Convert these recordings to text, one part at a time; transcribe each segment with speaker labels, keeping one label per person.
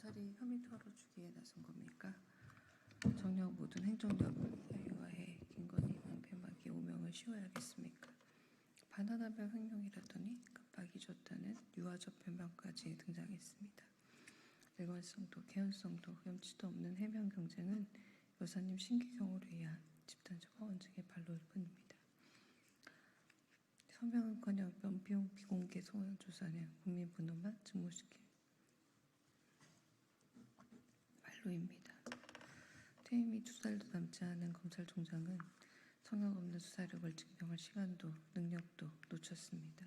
Speaker 1: 검찰이 혐의 털어주기에 나선 겁니까? 정녕 모든 행정력을 사유화해 김건희 방패막이 오명을 씌워야겠습니까? 바나나별 횡령이라더니 급하기 좋다는 유아적 변명까지 등장했습니다. 일관성도 개연성도 염치도 없는 해명 경쟁은 여사님 신기경으로 의한 집단적 허언증의 발로일 뿐입니다. 서명은커녕 면비용 비공개 소환 조사는 국민 분노만 증폭시킬 발로입니다. 퇴임이 2달도 남지 않은 검찰총장은 성역 없는 수사력을 증명할 시간도 능력도 놓쳤습니다.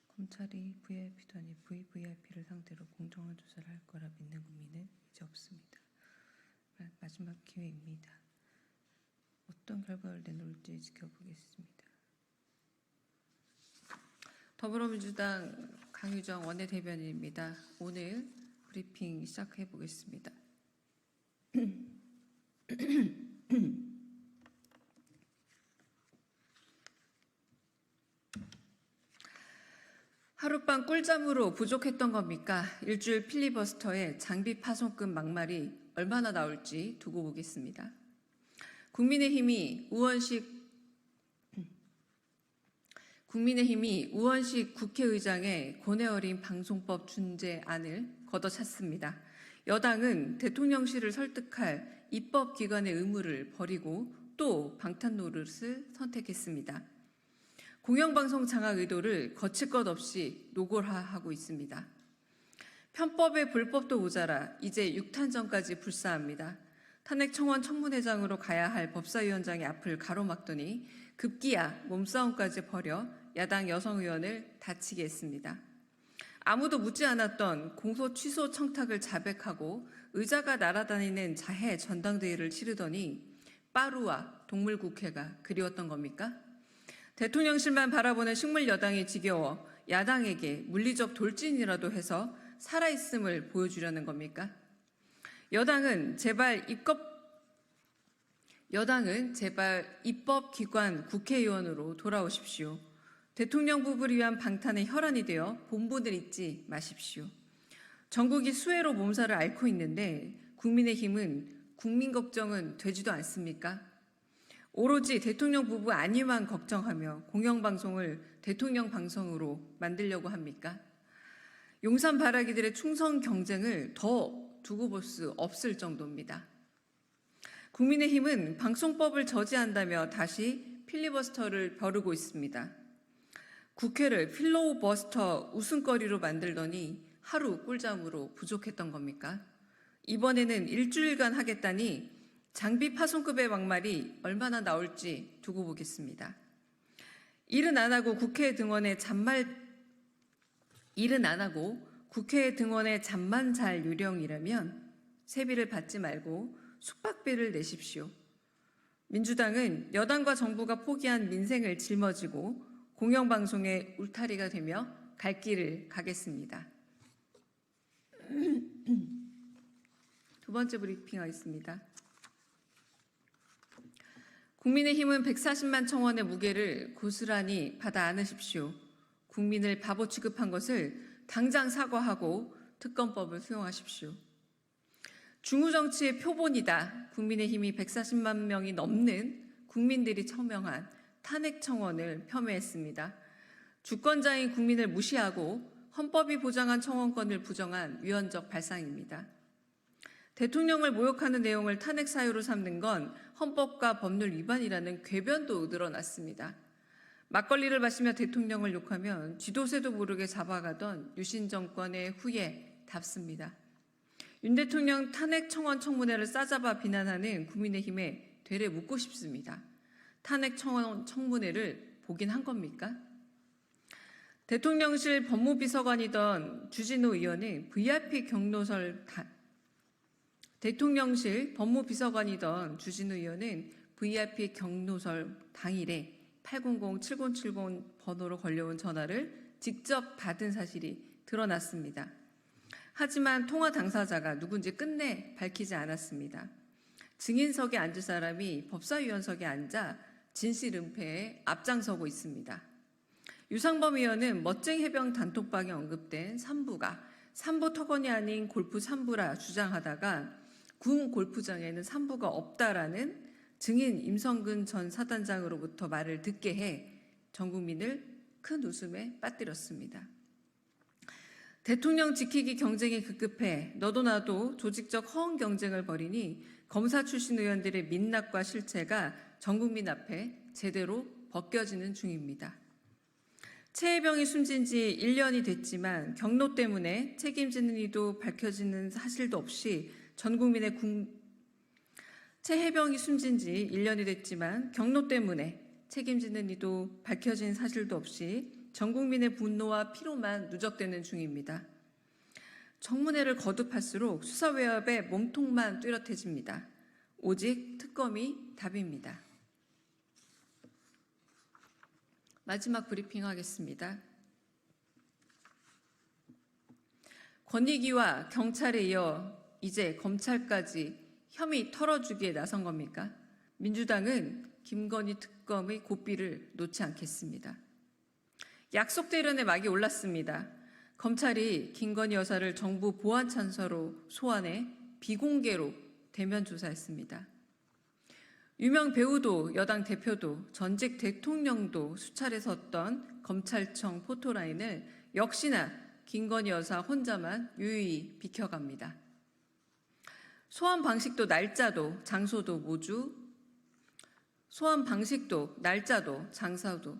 Speaker 1: 검찰이 VIP도 아닌 VVIP를 상대로 공정한 조사를 할 거라 믿는 국민은 이제 없습니다. 마지막 기회입니다. 어떤 결과를 내놓을지 지켜보겠습니다. 더불어민주당 강유정 원내대변인입니다. 오늘 브리핑 시작해 보겠습니다. 하룻밤 꿀잠으로 부족했던 겁니까? 일주일 필리버스터에 장비 파손급 막말이 얼마나 나올지 두고 보겠습니다. 국민의힘이 우원식 국회의장의 고뇌 어린 방송법 준제안을 걷어찼습니다. 여당은 대통령실을 설득할 입법기관의 의무를 버리고 또 방탄 노릇을 선택했습니다. 공영방송 장악 의도를 거칠 것 없이 노골화하고 있습니다. 편법에 불법도 모자라 이제 6탄전까지 불사합니다. 탄핵청원 청문회장으로 가야 할 법사위원장의 앞을 가로막더니 급기야 몸싸움까지 벌여 야당 여성 의원을 다치게 했습니다. 아무도 묻지 않았던 공소 취소 청탁을 자백하고 의자가 날아다니는 자해 전당대회를 치르더니 빠루와 동물국회가 그리웠던 겁니까? 대통령실만 바라보는 식물 여당이 지겨워 야당에게 물리적 돌진이라도 해서 살아있음을 보여주려는 겁니까? 여당은 제발 입법기관 국회의원으로 돌아오십시오. 대통령 부부를 위한 방탄의 혈안이 되어 본분을 잊지 마십시오. 전국이 수해로 몸살을 앓고 있는데 국민의힘은 국민 걱정은 되지도 않습니까? 오로지 대통령 부부 안위만 걱정하며 공영방송을 대통령 방송으로 만들려고 합니까? 용산 바라기들의 충성 경쟁을 더 두고 볼 수 없을 정도입니다. 국민의힘은 방송법을 저지한다며 다시 필리버스터를 벼르고 있습니다. 국회를 필로버스터 웃음거리로 만들더니 하루 꿀잠으로 부족했던 겁니까? 이번에는 일주일간 하겠다니 장비 파손급의 막말이 얼마나 나올지 두고 보겠습니다. 일은 안 하고 국회에 등원해 잠만 잘 요령이라면 세비를 받지 말고 숙박비를 내십시오. 민주당은 여당과 정부가 포기한 민생을 짊어지고 공영방송의 울타리가 되며 갈 길을 가겠습니다. 두 번째 브리핑하겠습니다. 국민의힘은 140만 청원의 무게를 고스란히 받아 안으십시오. 국민을 바보 취급한 것을 당장 사과하고 특검법을 수용하십시오. 중우정치의 표본이다. 국민의힘이 140만 명이 넘는 국민들이 처명한 탄핵 청원을 폄훼했습니다. 주권자인 국민을 무시하고 헌법이 보장한 청원권을 부정한 위헌적 발상입니다. 대통령을 모욕하는 내용을 탄핵 사유로 삼는 건 헌법과 법률 위반이라는 궤변도 늘어났습니다. 막걸리를 마시며 대통령을 욕하면 쥐도새도 모르게 잡아가던 유신 정권의 후예 답습니다. 윤 대통령 탄핵 청원 청문회를 싸잡아 비난하는 국민의힘에 되레 묻고 싶습니다. 탄핵 청원 청문회를 보긴 한 겁니까? 대통령실 법무비서관이던 주진우 의원은 VIP 경로설 당일에 800-7070 번호로 걸려온 전화를 직접 받은 사실이 드러났습니다. 하지만 통화 당사자가 누군지 끝내 밝히지 않았습니다. 증인석에 앉을 사람이 법사위원석에 앉아 진실 은폐에 앞장서고 있습니다. 유상범 의원은 멋쟁이 해병 단톡방에 언급된 3부가 삼부 특권이 아닌 골프 3부라 주장하다가 군 골프장에는 3부가 없다라는 증인 임성근 전 사단장으로부터 말을 듣게 해 전 국민을 큰 웃음에 빠뜨렸습니다. 대통령 지키기 경쟁이 급급해 너도 나도 조직적 허언 경쟁을 벌이니 검사 출신 의원들의 민낯과 실체가 전 국민 앞에 제대로 벗겨지는 중입니다. 최혜병이 숨진 지 1년이 됐지만 경로 때문에 책임지는 이도 밝혀지는 사실도 없이 전 국민의 최혜병이 숨진 지 1년이 됐지만 경로 때문에 책임지는 이도 밝혀진 사실도 없이 전 국민의 분노와 피로만 누적되는 중입니다. 청문회를 거듭할수록 수사 외압에 몸통만 뚜렷해집니다. 오직 특검이 답입니다. 마지막 브리핑 하겠습니다. 권익위와 경찰에 이어 이제 검찰까지 혐의 털어주기에 나선 겁니까? 민주당은 김건희 특검의 고삐를 놓지 않겠습니다. 약속대련의 막이 올랐습니다. 검찰이 김건희 여사를 정부 보안찬서로 소환해 비공개로 대면 조사했습니다. 유명 배우도 여당 대표도 전직 대통령도 수차례 섰던 검찰청 포토라인을 역시나 김건희 여사 혼자만 유유히 비켜갑니다. 소환 방식도 날짜도 장소도 모두 소환 방식도 날짜도 장소도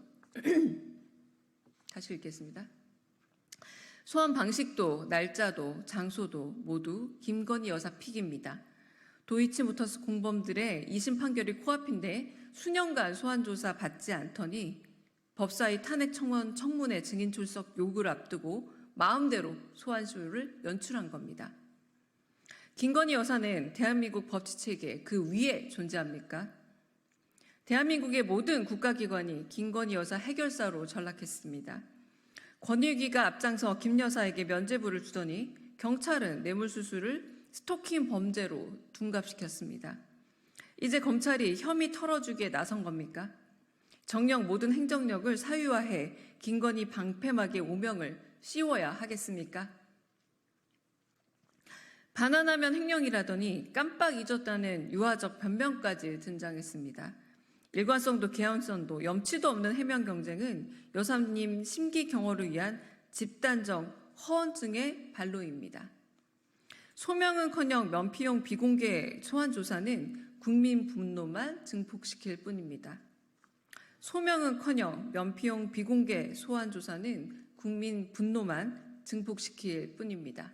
Speaker 1: 다시 읽겠습니다. 소환 방식도 날짜도 장소도 모두 김건희 여사 픽입니다. 도이치모터스 공범들의 2심 판결이 코앞인데 수년간 소환조사 받지 않더니 법사위 탄핵 청원 청문회 증인 출석 요구를 앞두고 마음대로 소환수를 연출한 겁니다. 김건희 여사는 대한민국 법치체계 그 위에 존재합니까? 대한민국의 모든 국가기관이 김건희 여사 해결사로 전락했습니다. 권익위가 앞장서 김 여사에게 면죄부를 주더니 경찰은 뇌물수수를 스토킹 범죄로 둔갑시켰습니다. 이제 검찰이 혐의 털어주기에 나선 겁니까? 정녕 모든 행정력을 사유화해 김건희 방패막의 오명을 씌워야 하겠습니까? 반환하면 횡령이라더니 깜빡 잊었다는 유화적 변명까지 등장했습니다. 일관성도 개연성도 염치도 없는 해명 경쟁은 여사님 심기 경호를 위한 집단적 허언증의 발로입니다. 소명은커녕 면피용 비공개 소환조사는 국민 분노만 증폭시킬 뿐입니다. 소명은커녕 면피용 비공개 소환조사는 국민 분노만 증폭시킬 뿐입니다.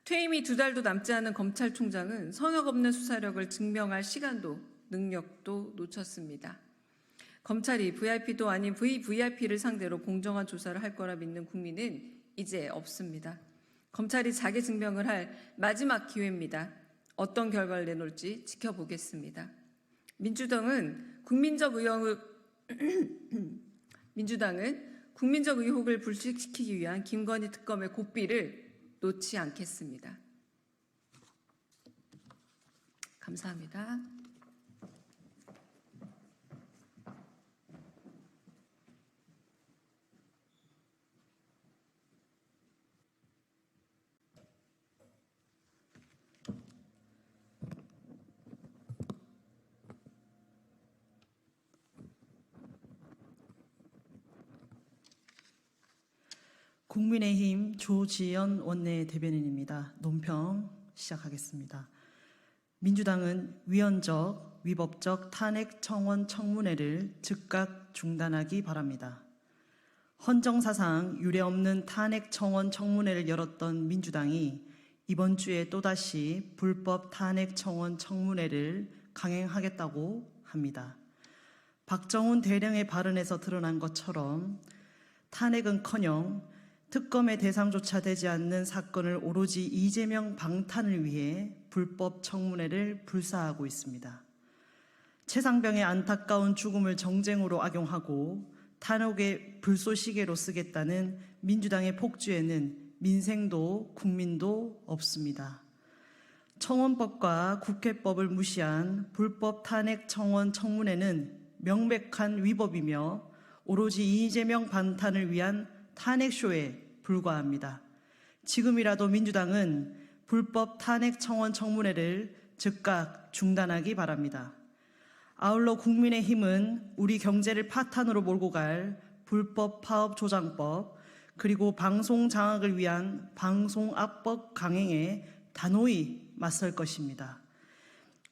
Speaker 1: 퇴임이 2달도 남지 않은 검찰총장은 성역 없는 수사력을 증명할 시간도 능력도 놓쳤습니다. 검찰이 VIP도 아닌 VVIP를 상대로 공정한 조사를 할 거라 믿는 국민은 이제 없습니다. 검찰이 자기 증명을 할 마지막 기회입니다. 어떤 결과를 내놓을지 지켜보겠습니다. 민주당은 국민적 의혹을 불식시키기 위한 김건희 특검의 고삐를 놓지 않겠습니다. 감사합니다.
Speaker 2: 국민의힘 조지연 원내대변인입니다. 논평 시작하겠습니다. 민주당은 위헌적, 위법적 탄핵 청원 청문회를 즉각 중단하기 바랍니다. 헌정사상 유례없는 탄핵 청원 청문회를 열었던 민주당이 이번 주에 또다시 불법 탄핵 청원 청문회를 강행하겠다고 합니다. 박정훈 대령의 발언에서 드러난 것처럼 탄핵은커녕 특검의 대상조차 되지 않는 사건을 오로지 이재명 방탄을 위해 불법 청문회를 불사하고 있습니다. 최상병의 안타까운 죽음을 정쟁으로 악용하고 탄핵의 불쏘시개로 쓰겠다는 민주당의 폭주에는 민생도 국민도 없습니다. 청원법과 국회법을 무시한 불법 탄핵 청원 청문회는 명백한 위법이며 오로지 이재명 방탄을 위한 탄핵쇼에 불과합니다. 지금이라도 민주당은 불법 탄핵 청원 청문회를 즉각 중단하기 바랍니다. 아울러 국민의힘은 우리 경제를 파탄으로 몰고 갈 불법 파업 조장법 그리고 방송 장악을 위한 방송 압박 강행에 단호히 맞설 것입니다.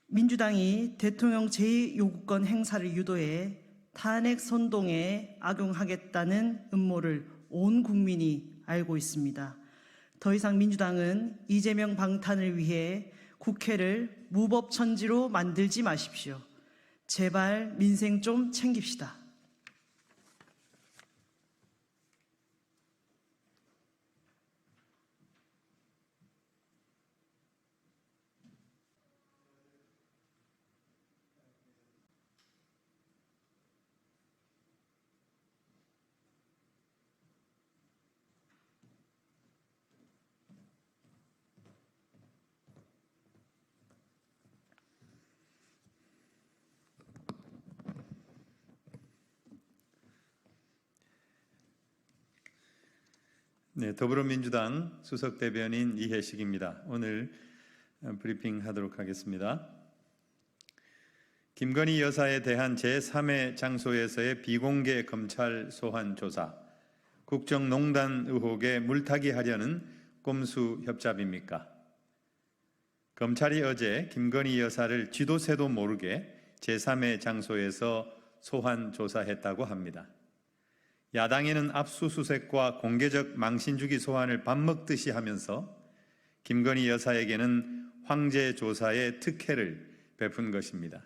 Speaker 2: 민주당이 대통령 제2요구권 행사를 유도해 탄핵 선동에 악용하겠다는 음모를 온 국민이 알고 있습니다. 더 이상 민주당은 이재명 방탄을 위해 국회를 무법천지로 만들지 마십시오. 제발 민생 좀 챙깁시다.
Speaker 3: 네, 더불어민주당 수석대변인 이해식입니다. 오늘 브리핑하도록 하겠습니다. 김건희 여사에 대한 제3의 장소에서의 비공개 검찰 소환 조사, 국정농단 의혹에 물타기 하려는 꼼수 협잡입니까? 검찰이 어제 김건희 여사를 쥐도 새도 모르게 제3의 장소에서 소환 조사했다고 합니다. 야당에는 압수수색과 공개적 망신주기 소환을 밥 먹듯이 하면서 김건희 여사에게는 황제 조사의 특혜를 베푼 것입니다.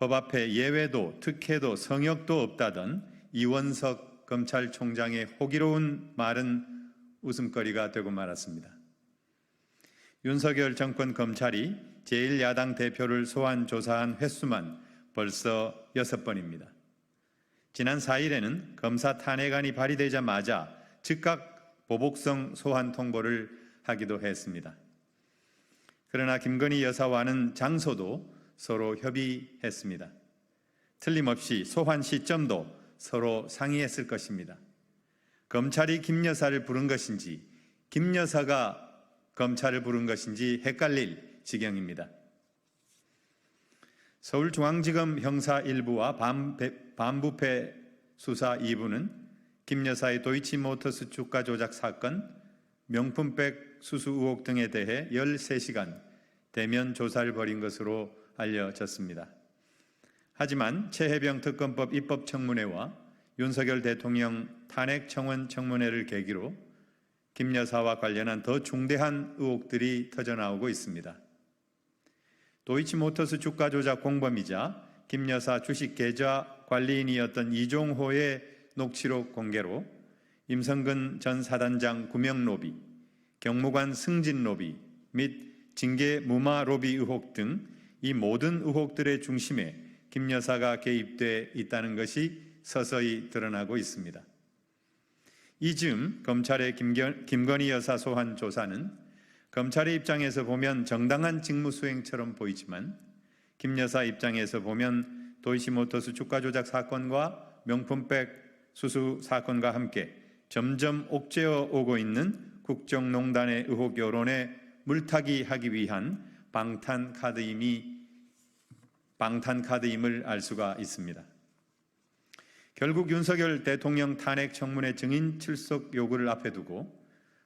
Speaker 3: 법 앞에 예외도 특혜도 성역도 없다던 이원석 검찰총장의 호기로운 말은 웃음거리가 되고 말았습니다. 윤석열 정권 검찰이 제1야당 대표를 소환 조사한 횟수만 벌써 6번입니다. 지난 4일에는 검사 탄핵안이 발의되자마자 즉각 보복성 소환 통보를 하기도 했습니다. 그러나 김건희 여사와는 장소도 서로 협의했습니다. 틀림없이 소환 시점도 서로 상의했을 것입니다. 검찰이 김 여사를 부른 것인지 김 여사가 검찰을 부른 것인지 헷갈릴 지경입니다. 서울중앙지검 형사 1부와 반부패 수사 2부는 김 여사의 도이치모터스 주가 조작 사건, 명품백 수수 의혹 등에 대해 13시간 대면 조사를 벌인 것으로 알려졌습니다. 하지만 최혜병 특검법 입법청문회와 윤석열 대통령 탄핵 청원 청문회를 계기로 김 여사와 관련한 더 중대한 의혹들이 터져나오고 있습니다. 도이치모터스 주가 조작 공범이자 김 여사 주식 계좌 관리인이었던 이종호의 녹취록 공개로 임성근 전 사단장 구명 로비, 경무관 승진 로비 및 징계 무마 로비 의혹 등 이 모든 의혹들의 중심에 김 여사가 개입돼 있다는 것이 서서히 드러나고 있습니다. 이즈음 검찰의 김건희 여사 소환 조사는 검찰의 입장에서 보면 정당한 직무 수행처럼 보이지만 김 여사 입장에서 보면 도이치모터스 주가 조작 사건과 명품백 수수 사건과 함께 점점 옥죄어 오고 있는 국정농단의 의혹 여론에 물타기하기 위한 방탄카드임을 알 수가 있습니다. 결국 윤석열 대통령 탄핵 청문회 증인 출석 요구를 앞에 두고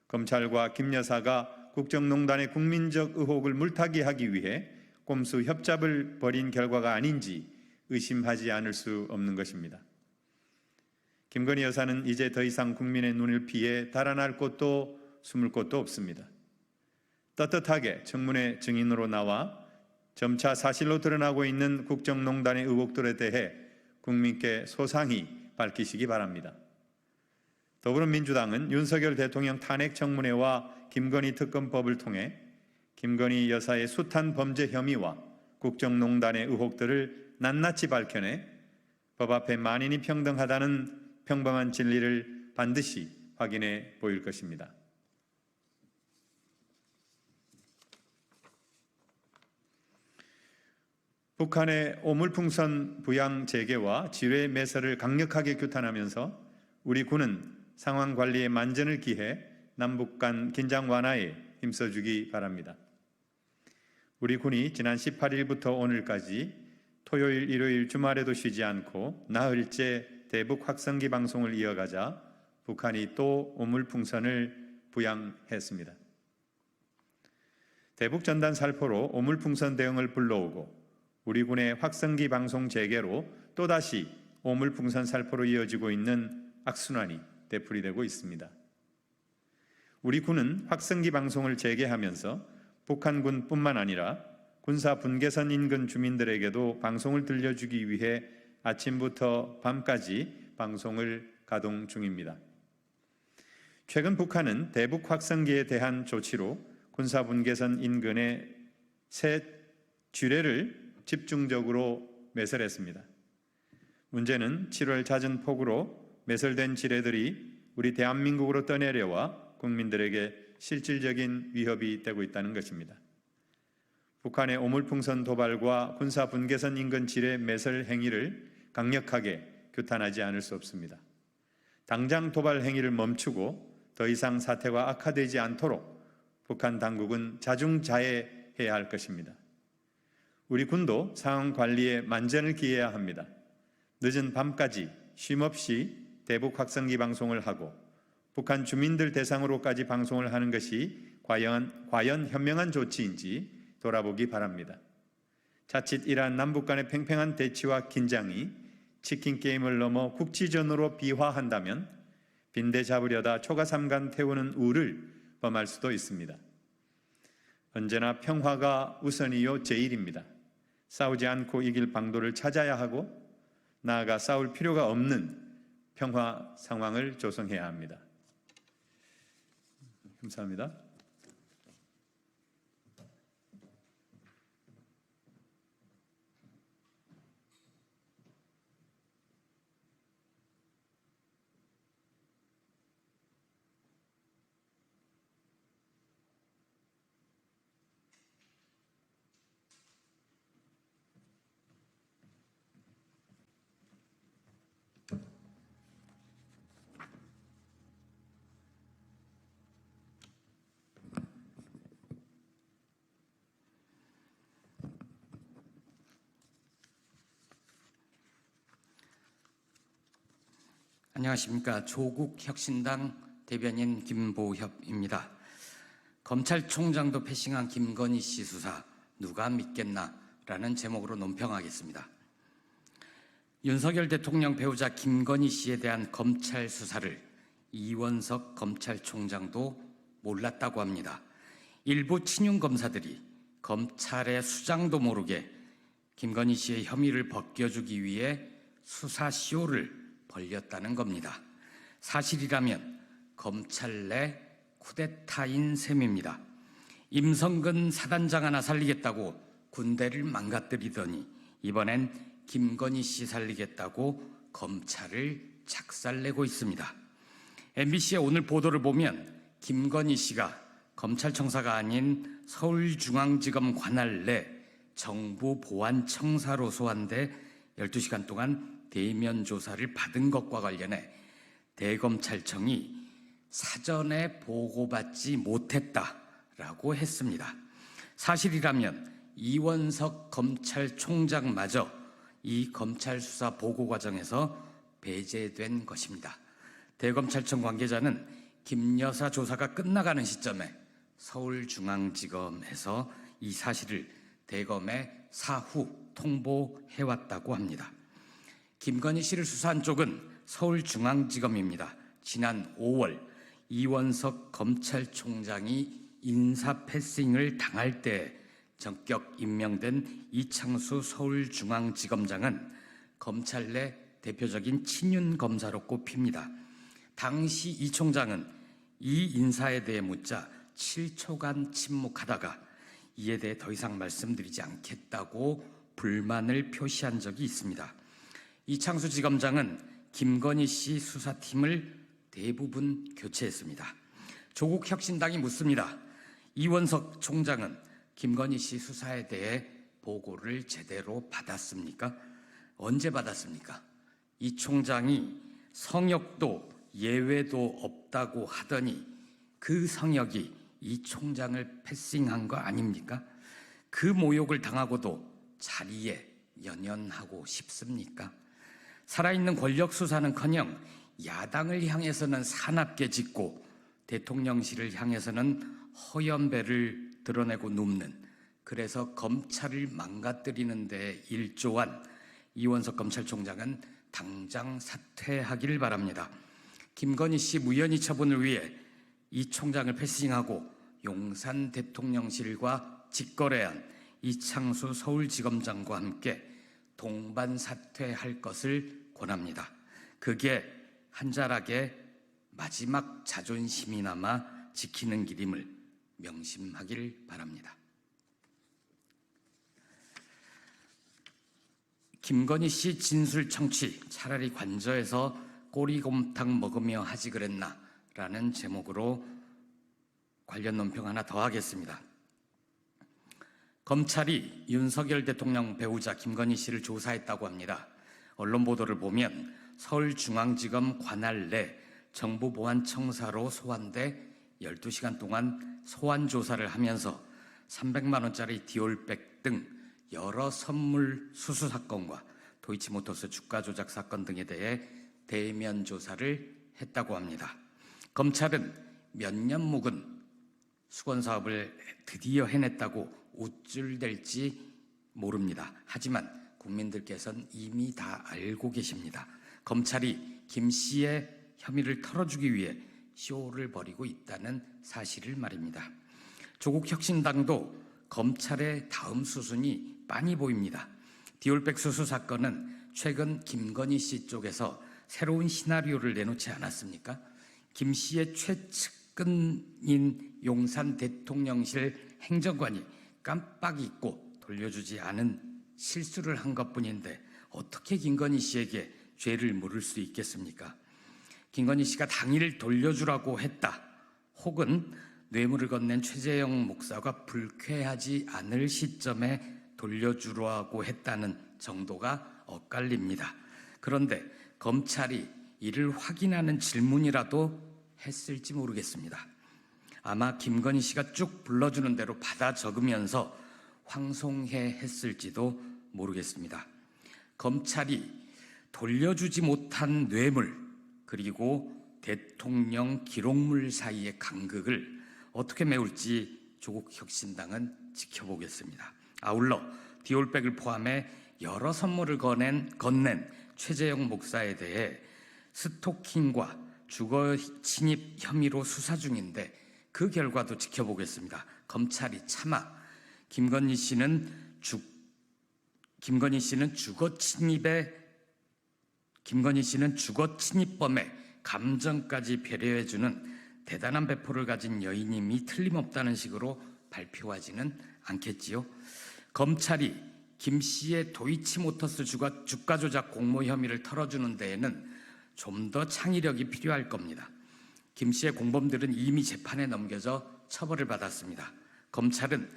Speaker 3: 검찰과 김 여사가 국정농단의 국민적 의혹을 물타기하기 위해 꼼수 협잡을 벌인 결과가 아닌지 의심하지 않을 수 없는 것입니다. 김건희 여사는 이제 더 이상 국민의 눈을 피해 달아날 곳도 숨을 곳도 없습니다. 떳떳하게 청문회 증인으로 나와 점차 사실로 드러나고 있는 국정농단의 의혹들에 대해 국민께 소상히 밝히시기 바랍니다. 더불어민주당은 윤석열 대통령 탄핵 청문회와 김건희 특검법을 통해 김건희 여사의 숱한 범죄 혐의와 국정농단의 의혹들을 낱낱이 밝혀내 법 앞에 만인이 평등하다는 평범한 진리를 반드시 확인해 보일 것입니다. 북한의 오물풍선 부양 재개와 지뢰 매설을 강력하게 규탄하면서 우리 군은 상황 관리에 만전을 기해 남북 간 긴장 완화에 힘써주기 바랍니다. 우리 군이 지난 18일부터 오늘까지 토요일, 일요일, 주말에도 쉬지 않고 나흘째 대북 확성기 방송을 이어가자 북한이 또 오물풍선을 부양했습니다. 대북 전단 살포로 오물풍선 대응을 불러오고 우리 군의 확성기 방송 재개로 또다시 오물풍선 살포로 이어지고 있는 악순환이 되풀이되고 있습니다. 우리 군은 확성기 방송을 재개하면서 북한군뿐만 아니라 군사 분계선 인근 주민들에게도 방송을 들려주기 위해 아침부터 밤까지 방송을 가동 중입니다. 최근 북한은 대북 확성기에 대한 조치로 군사 분계선 인근의 새 지뢰를 집중적으로 매설했습니다. 문제는 7월 잦은 폭우로 매설된 지뢰들이 우리 대한민국으로 떠내려와 국민들에게 실질적인 위협이 되고 있다는 것입니다. 북한의 오물풍선 도발과 군사 분계선 인근 지뢰 매설 행위를 강력하게 규탄하지 않을 수 없습니다. 당장 도발 행위를 멈추고 더 이상 사태가 악화되지 않도록 북한 당국은 자중자애해야 할 것입니다. 우리 군도 상황 관리에 만전을 기해야 합니다. 늦은 밤까지 쉼없이 대북 확성기 방송을 하고 북한 주민들 대상으로까지 방송을 하는 것이 과연 현명한 조치인지 돌아보기 바랍니다. 자칫 이러한 남북 간의 팽팽한 대치와 긴장이 치킨 게임을 넘어 국지전으로 비화한다면 빈대 잡으려다 초가삼간 태우는 우를 범할 수도 있습니다. 언제나 평화가 우선이요 제일입니다. 싸우지 않고 이길 방도를 찾아야 하고 나아가 싸울 필요가 없는 평화 상황을 조성해야 합니다. 감사합니다.
Speaker 4: 안녕하십니까. 조국혁신당 대변인 김보협입니다. 검찰총장도 패싱한 김건희 씨 수사 누가 믿겠나라는 제목으로 논평하겠습니다. 윤석열 대통령 배우자 김건희 씨에 대한 검찰 수사를 이원석 검찰총장도 몰랐다고 합니다. 일부 친윤 검사들이 검찰의 수장도 모르게 김건희 씨의 혐의를 벗겨주기 위해 수사쇼를 벌렸다는 겁니다. 사실이라면 검찰 내 쿠데타인 셈입니다. 임성근 사단장 하나 살리겠다고 군대를 망가뜨리더니 이번엔 김건희 씨 살리겠다고 검찰을 작살내고 있습니다. MBC의 오늘 보도를 보면 김건희 씨가 검찰청사가 아닌 서울중앙지검 관할 내 정부보안청사로 소환돼 12시간 동안 대면 조사를 받은 것과 관련해 대검찰청이 사전에 보고받지 못했다라고 했습니다. 사실이라면 이원석 검찰총장마저 이 검찰 수사 보고 과정에서 배제된 것입니다. 대검찰청 관계자는 김 여사 조사가 끝나가는 시점에 서울중앙지검에서 이 사실을 대검에 사후 통보해왔다고 합니다. 김건희 씨를 수사한 쪽은 서울중앙지검입니다. 지난 5월 이원석 검찰총장이 인사 패싱을 당할 때 전격 임명된 이창수 서울중앙지검장은 검찰 내 대표적인 친윤 검사로 꼽힙니다. 당시 이 총장은 이 인사에 대해 묻자 7초간 침묵하다가 이에 대해 더 이상 말씀드리지 않겠다고 불만을 표시한 적이 있습니다. 이창수 지검장은 김건희 씨 수사팀을 대부분 교체했습니다. 조국 혁신당이 묻습니다. 이원석 총장은 김건희 씨 수사에 대해 보고를 제대로 받았습니까? 언제 받았습니까? 이 총장이 성역도 예외도 없다고 하더니 그 성역이 이 총장을 패싱한 거 아닙니까? 그 모욕을 당하고도 자리에 연연하고 싶습니까? 살아있는 권력 수사는커녕 야당을 향해서는 사납게 짓고 대통령실을 향해서는 허연배를 드러내고 눕는, 그래서 검찰을 망가뜨리는 데 일조한 이원석 검찰총장은 당장 사퇴하기를 바랍니다. 김건희 씨 무혐의 처분을 위해 이 총장을 패싱하고 용산 대통령실과 직거래한 이창수 서울지검장과 함께 동반 사퇴할 것을 권합니다. 그게 한자락의 마지막 자존심이나마 지키는 길임을 명심하길 바랍니다. 김건희 씨 진술 청취, 차라리 관저에서 꼬리곰탕 먹으며 하지 그랬나 라는 제목으로 관련 논평 하나 더 하겠습니다. 검찰이 윤석열 대통령 배우자 김건희 씨를 조사했다고 합니다. 언론 보도를 보면 서울중앙지검 관할 내 정부보안청사로 소환돼 12시간 동안 소환 조사를 하면서 300만 원짜리 디올백 등 여러 선물 수수 사건과 도이치모터스 주가 조작 사건 등에 대해 대면 조사를 했다고 합니다. 검찰은 몇 년 묵은 수건 사업을 드디어 해냈다고 우쭐댈지 모릅니다. 하지만 국민들께서는 이미 다 알고 계십니다. 검찰이 김 씨의 혐의를 털어주기 위해 쇼를 벌이고 있다는 사실을 말입니다. 조국 혁신당도 검찰의 다음 수순이 빤히 보입니다. 디올백 수수 사건은 최근 김건희 씨 쪽에서 새로운 시나리오를 내놓지 않았습니까? 김 씨의 최측근인 용산 대통령실 행정관이 깜빡 잊고 돌려주지 않은 실수를 한 것뿐인데 어떻게 김건희 씨에게 죄를 물을 수 있겠습니까? 김건희 씨가 당일 돌려주라고 했다, 혹은 뇌물을 건넨 최재형 목사가 불쾌하지 않을 시점에 돌려주라고 했다는 정도가 엇갈립니다. 그런데 검찰이 이를 확인하는 질문이라도 했을지 모르겠습니다. 아마 김건희 씨가 쭉 불러주는 대로 받아 적으면서 황송해 했을지도 모르겠습니다. 검찰이 돌려주지 못한 뇌물 그리고 대통령 기록물 사이의 간극을 어떻게 메울지 조국 혁신당은 지켜보겠습니다. 아울러 디올백을 포함해 여러 선물을 건넨 최재형 목사에 대해 스토킹과 주거 침입 혐의로 수사 중인데 그 결과도 지켜보겠습니다. 검찰이 차마 김건희 씨는 주거 침입범의 감정까지 배려해주는 대단한 배포를 가진 여인임이 틀림없다는 식으로 발표하지는 않겠지요. 검찰이 김 씨의 도이치모터스 주가 조작 공모 혐의를 털어주는 데에는 좀 더 창의력이 필요할 겁니다. 김 씨의 공범들은 이미 재판에 넘겨져 처벌을 받았습니다. 검찰은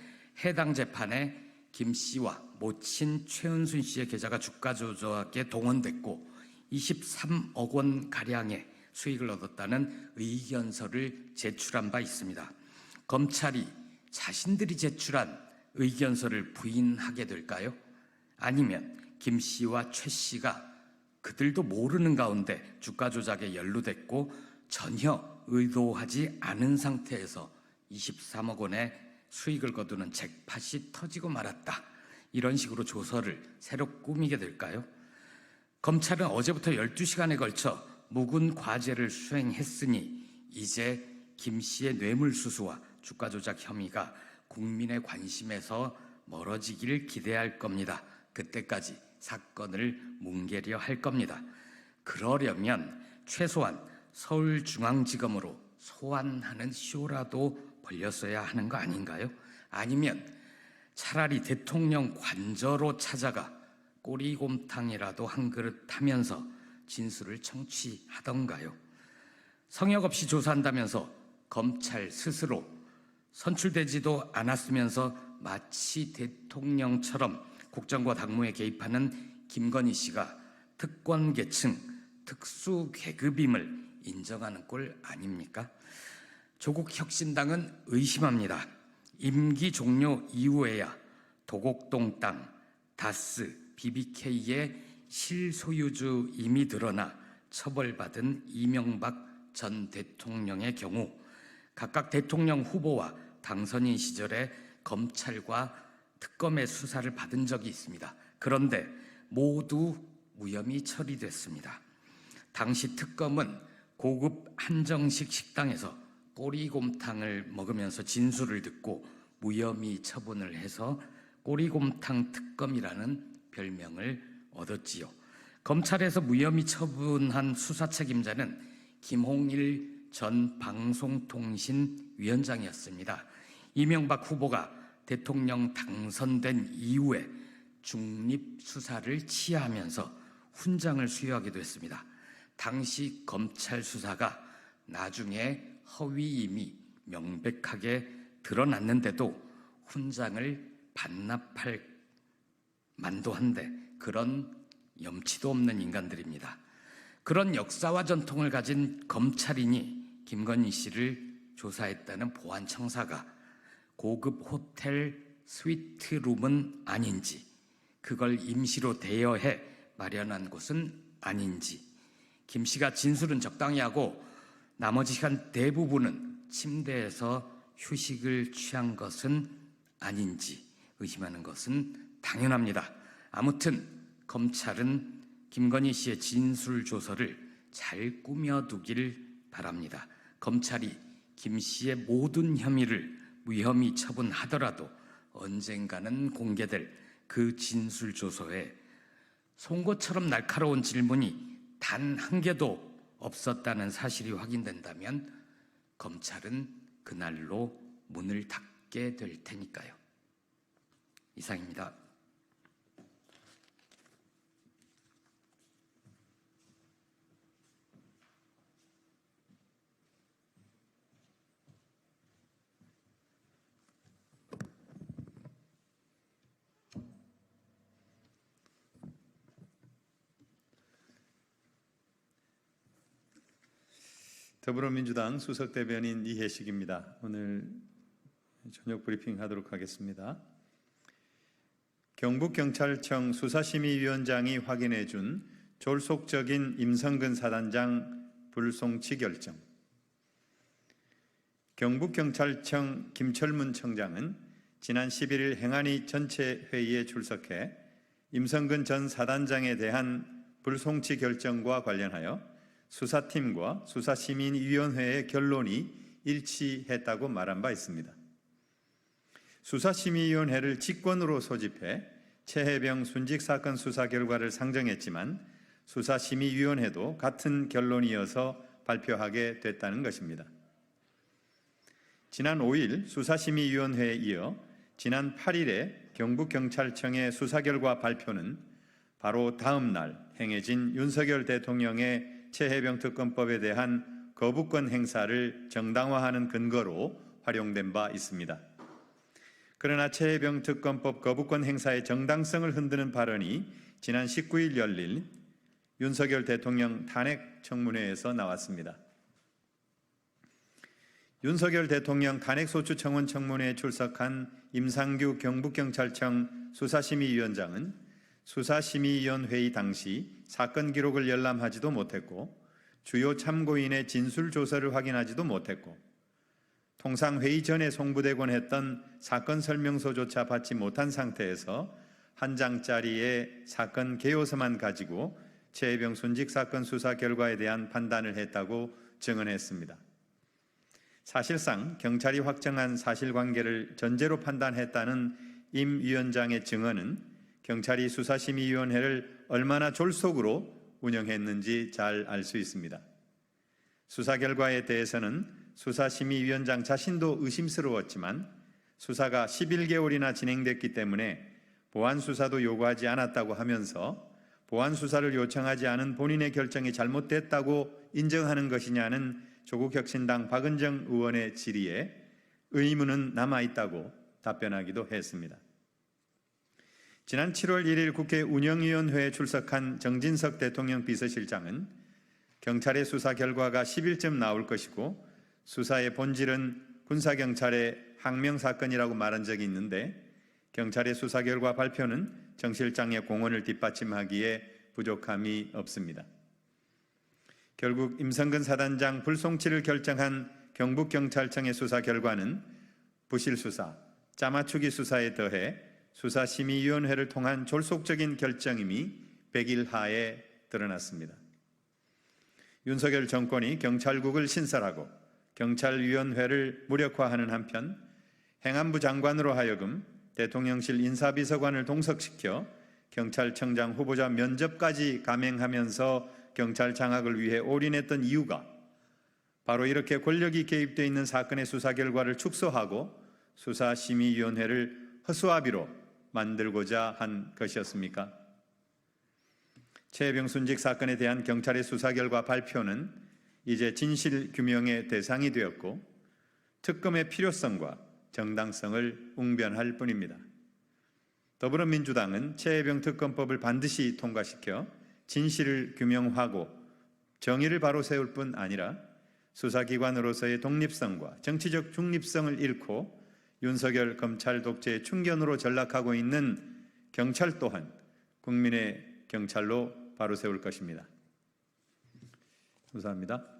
Speaker 4: 해당 재판에 김 씨와 모친 최은순 씨의 계좌가 주가 조작에 동원됐고 23억 원 가량의 수익을 얻었다는 의견서를 제출한 바 있습니다. 검찰이 자신들이 제출한 의견서를 부인하게 될까요? 아니면 김 씨와 최 씨가 그들도 모르는 가운데 주가 조작에 연루됐고 전혀 의도하지 않은 상태에서 23억 원의 수익을 거두는 잭팟이 터지고 말았다, 이런 식으로 조서를 새로 꾸미게 될까요? 검찰은 어제부터 12시간에 걸쳐 묵은 과제를 수행했으니 이제 김 씨의 뇌물수수와 주가 조작 혐의가 국민의 관심에서 멀어지기를 기대할 겁니다. 그때까지 사건을 뭉개려 할 겁니다. 그러려면 최소한 서울중앙지검으로 소환하는 쇼라도 벌렸어야 하는 거 아닌가요? 아니면 차라리 대통령 관저로 찾아가 꼬리곰탕이라도 한 그릇 하면서 진술을 청취하던가요? 성역 없이 조사한다면서 검찰 스스로 선출되지도 않았으면서 마치 대통령처럼 국정과 당무에 개입하는 김건희 씨가 특권 계층, 특수 계급임을 인정하는 꼴 아닙니까? 조국혁신당은 의심합니다. 임기 종료 이후에야 도곡동 땅, 다스, BBK의 실소유주 이미 드러나 처벌받은 이명박 전 대통령의 경우 각각 대통령 후보와 당선인 시절에 검찰과 특검의 수사를 받은 적이 있습니다. 그런데 모두 무혐의 처리됐습니다. 당시 특검은 고급 한정식 식당에서 꼬리곰탕을 먹으면서 진술을 듣고 무혐의 처분을 해서 꼬리곰탕 특검이라는 별명을 얻었지요. 검찰에서 무혐의 처분한 수사 책임자는 김홍일 전 방송통신위원장이었습니다. 이명박 후보가 대통령 당선된 이후에 중립 수사를 취하하면서 훈장을 수여하기도 했습니다. 당시 검찰 수사가 나중에 허위임이 명백하게 드러났는데도 훈장을 반납할 만도 한데 그런 염치도 없는 인간들입니다. 그런 역사와 전통을 가진 검찰인이 김건희 씨를 조사했다는 보안청사가 고급 호텔 스위트룸은 아닌지, 그걸 임시로 대여해 마련한 곳은 아닌지, 김 씨가 진술은 적당히 하고 나머지 시간 대부분은 침대에서 휴식을 취한 것은 아닌지 의심하는 것은 당연합니다. 아무튼 검찰은 김건희 씨의 진술 조서를 잘 꾸며두길 바랍니다. 검찰이 김 씨의 모든 혐의를 무혐의 처분하더라도 언젠가는 공개될 그 진술 조서에 송곳처럼 날카로운 질문이 단 한 개도 없었다는 사실이 확인된다면 검찰은 그날로 문을 닫게 될 테니까요. 이상입니다.
Speaker 3: 더불어민주당 수석대변인 이해식입니다. 오늘 저녁 브리핑 하도록 하겠습니다. 경북경찰청 수사심의위원장이 확인해 준 졸속적인 임성근 사단장 불송치 결정. 경북경찰청 김철문 청장은 지난 11일 행안위 전체 회의에 출석해 임성근 전 사단장에 대한 불송치 결정과 관련하여 수사팀과 수사심의위원회의 결론이 일치했다고 말한 바 있습니다. 수사심의위원회를 직권으로 소집해 최혜병 순직 사건 수사 결과를 상정했지만 수사심의위원회도 같은 결론이어서 발표하게 됐다는 것입니다. 지난 5일 수사심의위원회에 이어 지난 8일에 경북경찰청의 수사 결과 발표는 바로 다음 날 행해진 윤석열 대통령의 최혜병 특검법에 대한 거부권 행사를 정당화하는 근거로 활용된 바 있습니다. 그러나 최혜병 특검법 거부권 행사의 정당성을 흔드는 발언이 지난 19일 열릴 윤석열 대통령 탄핵 청문회에서 나왔습니다. 윤석열 대통령 탄핵소추 청원 청문회에 출석한 임상규 경북경찰청 수사심의위원장은 수사심의위원회의 당시 사건 기록을 열람하지도 못했고 주요 참고인의 진술 조서를 확인하지도 못했고 통상 회의 전에 송부되곤 했던 사건 설명서조차 받지 못한 상태에서 한 장짜리의 사건 개요서만 가지고 최혜병 순직 사건 수사 결과에 대한 판단을 했다고 증언했습니다. 사실상 경찰이 확정한 사실관계를 전제로 판단했다는 임 위원장의 증언은 경찰이 수사심의위원회를 얼마나 졸속으로 운영했는지 잘 알 수 있습니다. 수사 결과에 대해서는 수사심의위원장 자신도 의심스러웠지만 수사가 11개월이나 진행됐기 때문에 보안 수사도 요구하지 않았다고 하면서 보안 수사를 요청하지 않은 본인의 결정이 잘못됐다고 인정하는 것이냐는 조국혁신당 박은정 의원의 질의에 의문은 남아있다고 답변하기도 했습니다. 지난 7월 1일 국회 운영위원회에 출석한 정진석 대통령 비서실장은 경찰의 수사 결과가 10일쯤 나올 것이고 수사의 본질은 군사경찰의 항명사건이라고 말한 적이 있는데 경찰의 수사 결과 발표는 정 실장의 공언을 뒷받침하기에 부족함이 없습니다. 결국 임성근 사단장 불송치를 결정한 경북경찰청의 수사 결과는 부실수사, 짜맞추기 수사에 더해 수사심의위원회를 통한 졸속적인 결정임이 100일 하에 드러났습니다. 윤석열 정권이 경찰국을 신설하고 경찰위원회를 무력화하는 한편 행안부 장관으로 하여금 대통령실 인사비서관을 동석시켜 경찰청장 후보자 면접까지 감행하면서 경찰 장악을 위해 올인했던 이유가 바로 이렇게 권력이 개입되어 있는 사건의 수사 결과를 축소하고 수사심의위원회를 허수아비로 만들고자 한 것이었습니까? 최병순직 사건에 대한 경찰의 수사 결과 발표는 이제 진실 규명의 대상이 되었고 특검의 필요성과 정당성을 웅변할 뿐입니다. 더불어민주당은 최혜병 특검법을 반드시 통과시켜 진실을 규명하고 정의를 바로 세울 뿐 아니라 수사기관으로서의 독립성과 정치적 중립성을 잃고 윤석열 검찰 독재의 충견으로 전락하고 있는 경찰 또한 국민의 경찰로 바로 세울 것입니다. 감사합니다.